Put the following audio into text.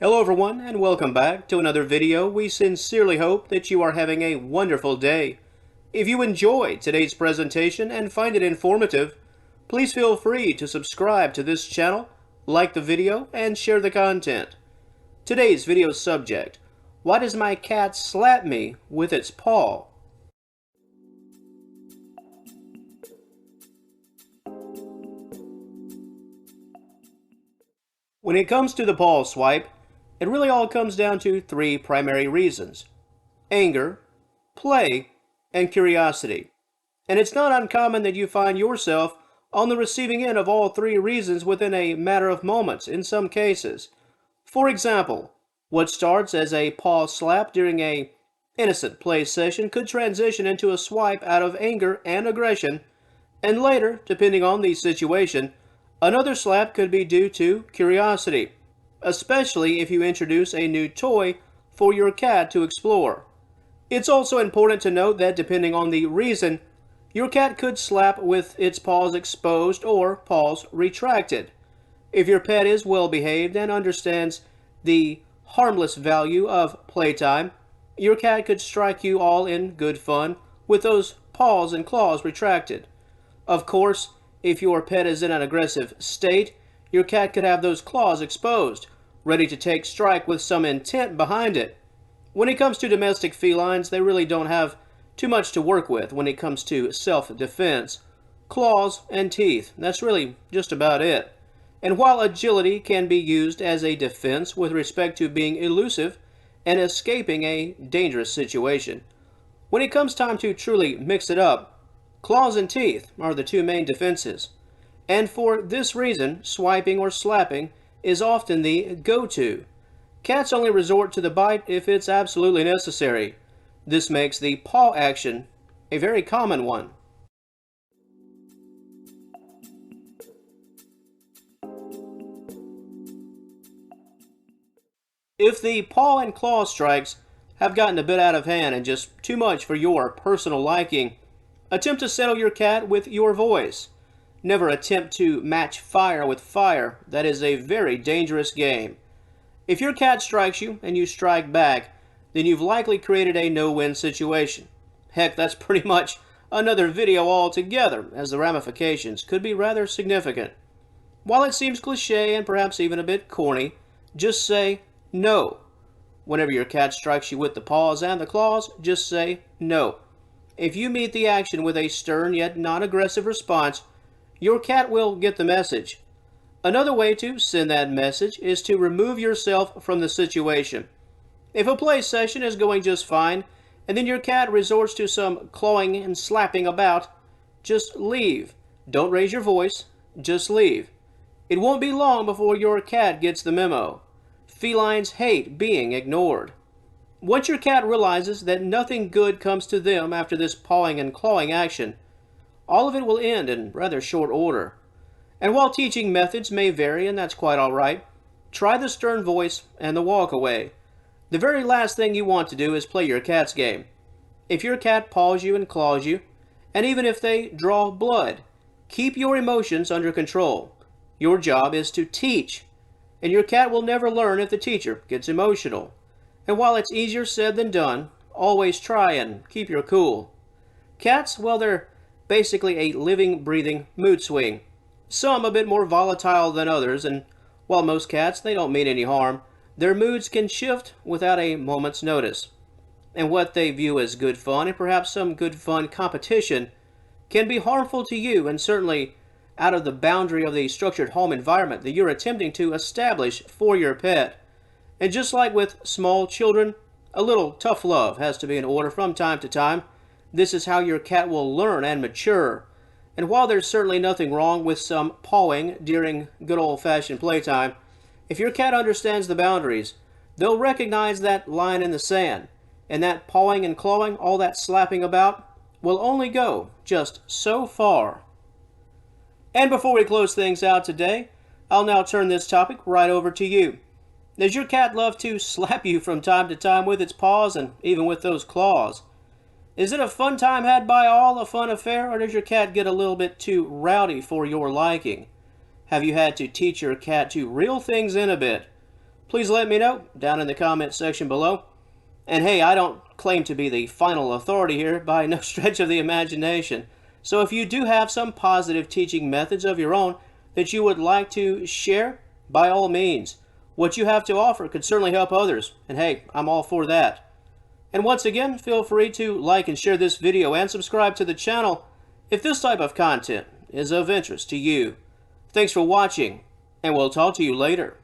Hello everyone, and welcome back to another video. We sincerely hope that you are having a wonderful day. If you enjoyed today's presentation and find it informative, please feel free to subscribe to this channel, like the video, and share the content. Today's video subject: why does my cat slap me with its paw? When it comes to the paw swipe, it really all comes down to three primary reasons: anger, play, and curiosity. And it's not uncommon that you find yourself on the receiving end of all three reasons within a matter of moments in some cases. For example, what starts as a paw slap during a innocent play session could transition into a swipe out of anger and aggression, and later, depending on the situation, another slap could be due to curiosity, especially if you introduce a new toy for your cat to explore. It's also important to note that depending on the reason, your cat could slap with its paws exposed or paws retracted. If your pet is well behaved and understands the harmless value of playtime, your cat could strike you all in good fun with those paws and claws retracted. Of course, if your pet is in an aggressive state, your cat could have those claws exposed, ready to take strike with some intent behind it. When it comes to domestic felines, they really don't have too much to work with when it comes to self-defense. Claws and teeth, that's really just about it. And while agility can be used as a defense with respect to being elusive and escaping a dangerous situation, when it comes time to truly mix it up, claws and teeth are the two main defenses. And for this reason, swiping or slapping is often the go-to. Cats only resort to the bite if it's absolutely necessary. This makes the paw action a very common one. If the paw and claw strikes have gotten a bit out of hand and just too much for your personal liking, attempt to settle your cat with your voice. Never attempt to match fire with fire. That is a very dangerous game. If your cat strikes you and you strike back, then you've likely created a no-win situation. Heck, that's pretty much another video altogether, as the ramifications could be rather significant. While it seems cliche and perhaps even a bit corny, just say no. Whenever your cat strikes you with the paws and the claws, just say no. If you meet the action with a stern yet non-aggressive response, your cat will get the message. Another way to send that message is to remove yourself from the situation. If a play session is going just fine, and then your cat resorts to some clawing and slapping about, just leave. Don't raise your voice, just leave. It won't be long before your cat gets the memo. Felines hate being ignored. Once your cat realizes that nothing good comes to them after this pawing and clawing action, all of it will end in rather short order. And while teaching methods may vary, and that's quite alright, try the stern voice and the walk away. The very last thing you want to do is play your cat's game. If your cat paws you and claws you, and even if they draw blood, keep your emotions under control. Your job is to teach, and your cat will never learn if the teacher gets emotional. And while it's easier said than done, always try and keep your cool. Cats, well, they're basically a living, breathing mood swing. Some a bit more volatile than others, and while most cats, they don't mean any harm, their moods can shift without a moment's notice. And what they view as good fun, and perhaps some good fun competition, can be harmful to you and certainly out of the boundary of the structured home environment that you're attempting to establish for your pet. And just like with small children, a little tough love has to be in order from time to time. This is how your cat will learn and mature. And while there's certainly nothing wrong with some pawing during good old-fashioned playtime, if your cat understands the boundaries, they'll recognize that line in the sand. And that pawing and clawing, all that slapping about, will only go just so far. And before we close things out today, I'll now turn this topic right over to you. Does your cat love to slap you from time to time with its paws and even with those claws? Is it a fun time had by all, a fun affair, or does your cat get a little bit too rowdy for your liking? Have you had to teach your cat to reel things in a bit? please let me know down in the comment section below. And hey, I don't claim to be the final authority here by no stretch of the imagination. So if you do have some positive teaching methods of your own that you would like to share, by all means. What you have to offer could certainly help others. And hey, I'm all for that. And once again, feel free to like and share this video and subscribe to the channel if this type of content is of interest to you. Thanks for watching, and we'll talk to you later.